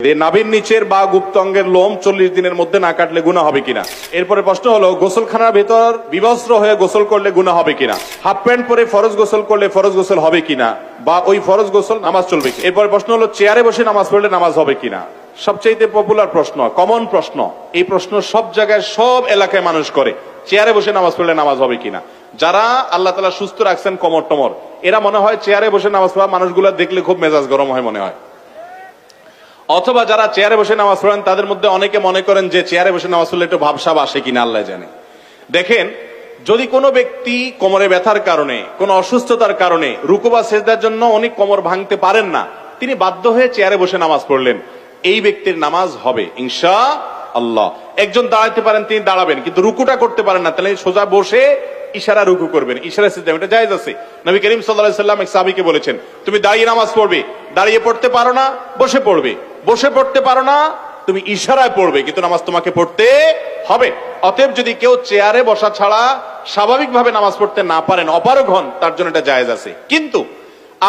নাভির নিচের বা গুপ্ত অঙ্গের লোম 40 দিনের মধ্যে না কাটলে গুনাহ হবে কিনা। এরপরে প্রশ্ন হলো গোসলখানার ভেতর বিবস্ত্র হয়ে গোসল করলে গুনাহ হবে কিনা। হাফ প্যান্ট পরে ফরজ গোসল করলে ফরজ গোসল হবে কিনা, বা ওই ফরজ গোসল নামাজ চলবে কিনা। এরপরে প্রশ্ন হলো চেয়ারে বসে নামাজ পড়লে নামাজ হবে কিনা। সবচেয়ে পপুলার প্রশ্ন, কমন প্রশ্ন, এই প্রশ্ন সব জায়গায় সব এলাকায় মানুষ করে, চেয়ারে বসে নামাজ পড়লে নামাজ হবে কিনা। যারা আল্লাহ তাআলা সুস্থ রাখছেন কমর টমর, এরা মনে হয় চেয়ারে বসে নামাজ পড়া মানুষগুলো দেখলে খুব মেজাজ গরম হয় মনে হয়। অথবা যারা চেয়ারে বসে নামাজ পড়েন তাদের মধ্যে অনেকে মনে করেন যে চেয়ারে বসে নামাজ পড়লে একটু ভাবসাব আসে কিনা আল্লাহ জানে। দেখেন, যদি কোনো ব্যক্তি কোমরে ব্যথার কারণে, কোনো অসুস্থতার কারণে রুকু বা সিজদার জন্য উনি কোমর ভাঙতে পারেন না, তিনি বাধ্য হয়ে চেয়ারে বসে নামাজ পড়লেন, এই ব্যক্তির নামাজ হবে ইনশাআল্লাহ। একজন দাঁড়াতে পারেন, তিনি দাঁড়াবেন, কিন্তু রুকুটা করতে পারেন না, তাহলে সোজা বসে ইশারা রুকু করবেন, ইশারা সিজদা, এটা জায়েজ আছে। নবী করিম সাল্লাল্লাহু আলাইহি ওয়াসাল্লাম এক সাহাবীকে বলেছেন, তুমি দাঁড়িয়ে নামাজ পড়বে, দাঁড়িয়ে পড়তে পারো না বসে পড়বে, বসে পড়তে পারো না তুমি ইশারায় পড়বে, কিন্তু নামাজ তোমাকে পড়তে হবে। অতএব যদি কেউ চেয়ারে বসা ছাড়া স্বাভাবিকভাবে নামাজ পড়তে না পারেন, অপারগ হন, তার জন্য এটা জায়েজ আছে। কিন্তু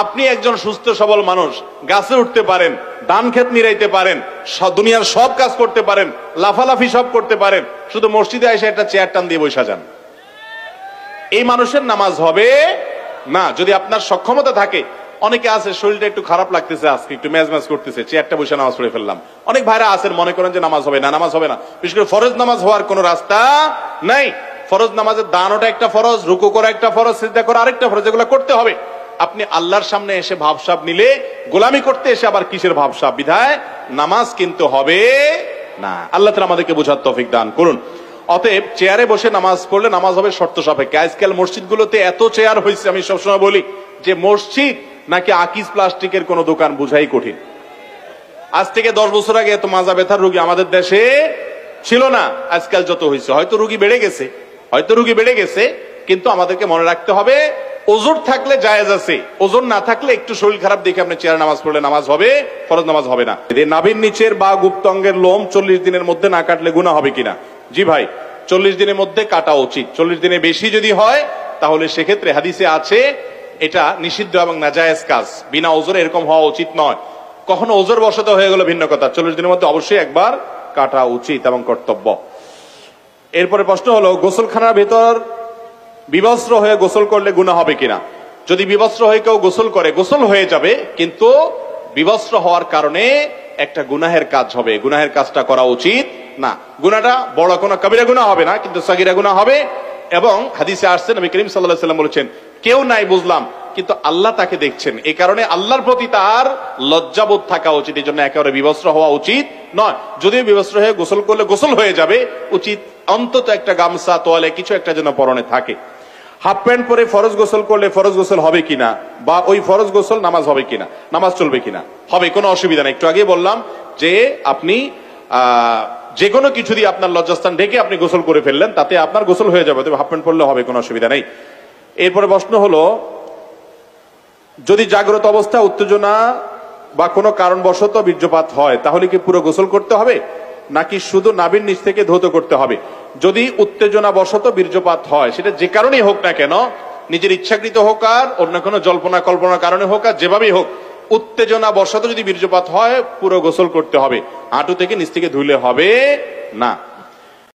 আপনি একজন সুস্থ সবল মানুষ, গাছে উঠতে পারেন, ধান ক্ষেত নিরাইতে পারেন, দুনিয়ার সব কাজ করতে পারেন, লাফালাফি সব করতে পারেন, শুধু মসজিদে এসে একটা চেয়ার টান দিয়ে বসে যান, এই মানুষের নামাজ হবে না। যদি আপনার সক্ষমতা থাকে, অনেকে আছে শরীরটা একটু খারাপ লাগতেছে, আজকে একটু ম্যাজ করতেছে, চেয়ারটা বসে নামাজ পড়ে ফেললাম। অনেক ভাইরা আছেন মনে করেন যে নামাজ হবে না, নামাজ হবে না। বিশেষ করে ফরজ নামাজ হওয়ার কোন রাস্তা নাই। ফরজ নামাজের দানোটা একটা ফরজ, রুকু করা একটা ফরজ, সিজদা করা আরেকটা ফরজ, এগুলো করতে হবে। আপনি আল্লাহর সামনে এসে ভাবসাব নিলে, গোলামি করতে এসে আবার কিসের ভাবসাব, বিধায় নামাজ কিন্তু হবে না। আল্লাহ তাআলা আমাদেরকে বোঝার তৌফিক দান করুন। অতএব চেয়ারে বসে নামাজ পড়লে নামাজ হবে শর্ত সাপেক্ষে। আজকাল মসজিদগুলোতে এত চেয়ার হয়েছে, আমি সবসময় বলি যে মসজিদ নাকি আকিস প্লাস্টিকের কোন দোকান বুঝাই কঠিন। আজ থেকে 10 বছর আগে এত মাজা ব্যথার রোগী আমাদের দেশে ছিল না, আজকাল যত হয়েছে। হয়তো রোগী বেড়ে গেছে, হয়তো রোগী বেড়ে গেছে, কিন্তু আমাদেরকে মনে রাখতে হবে ওজোর থাকলে জায়েজ আছে, ওজোর না থাকলে একটু শরীর খারাপ দেখে আপনি চেয়ারে নামাজ পড়লে নামাজ হবে, ফরজ নামাজ হবে না। নাভির নিচের বা গুপ্ত অঙ্গের লোম 40 দিনের মধ্যে না কাটলে গুনাহ হবে কিনা। জি ভাই, 40 দিনের মধ্যে কাটা উচিত। 40 দিনের বেশি যদি হয় তাহলে সেক্ষেত্রে হাদিসে আছে এটা নিষিদ্ধ এবং নাজায়েজ কাজ, বিনা ওজরে এরকম হওয়া উচিত নয়। কখনো ওজর বশত হয়ে গেল ভিন্ন কথা, 40 দিনের মধ্যে অবশ্যই একবার কাটা উচিত এবং কর্তব্য। এরপরে প্রশ্ন হলো গোসলখানার ভেতর বিবস্ত্র হয়ে গোসল করলে গুনাহ হবে কিনা। যদি বিবস্ত্র হয়ে কেউ গোসল করে, গোসল হয়ে যাবে, কিন্তু বিবস্ত্র হওয়ার কারণে একটা গুনাহের কাজ হবে, গুনাহের কাজটা করা উচিত না। গুনাহটা বড় কোনো কবিরা গুনাহ হবে না, কিন্তু সাগীরা গুনাহ হবে। এবং হাদিসে আসছে নবী করিম সাল্লাল্লাহু আলাইহি ওয়াসাল্লাম বলেছেন, কেউ নাই বুঝলাম, কিন্তু আল্লাহ তাকে দেখছেন, এই কারণে আল্লাহর প্রতি তার লজ্জাবোধ থাকা উচিত, এই জন্য একেবারে বিবস্ত্র হওয়া উচিত নয়। যদিও বিবস্ত্র হয়ে গোসল করলে গোসল হয়ে যাবে, উচিত অন্তত একটা গামছা, তোয়ালে কিছু একটা যেন পরনে থাকে। হাফ প্যান্ট পরে ফরজ গোসল করলে ফরজ গোসল হবে কিনা, বা ওই ফরজ গোসল নামাজ হবে কিনা, নামাজ চলবে কিনা। হবে, কোনো অসুবিধা নেই। একটু আগে বললাম যে আপনি যে কোনো কিছু দিয়ে আপনার লজ্জাস্থান ঢেকে আপনি গোসল করে ফেললেন, তাতে আপনার গোসল হয়ে যাবে, তবে হাফ প্যান্ট পরলে হবে, কোনো অসুবিধা নেই। এরপরে প্রশ্ন হলো, যদি জাগ্রত অবস্থা উত্তেজনা বা কোনো কারণবশত বীর্যপাত হয়, তাহলে কি পুরো গোসল করতে হবে নাকি শুধু নাভির নিচ থেকে ধৌত করতে হবে। যদি উত্তেজনা বশত বীর্যপাত হয়, সেটা যে কারণেই হোক না কেন, নিজের ইচ্ছাকৃত হোক আর অন্য কোনো জল্পনা কল্পনার কারণে হোক আর যেভাবেই হোক, উত্তেজনা বশত যদি বীর্যপাত হয় পুরো গোসল করতে হবে, হাঁটু থেকে নিচ থেকে ধুলে হবে না।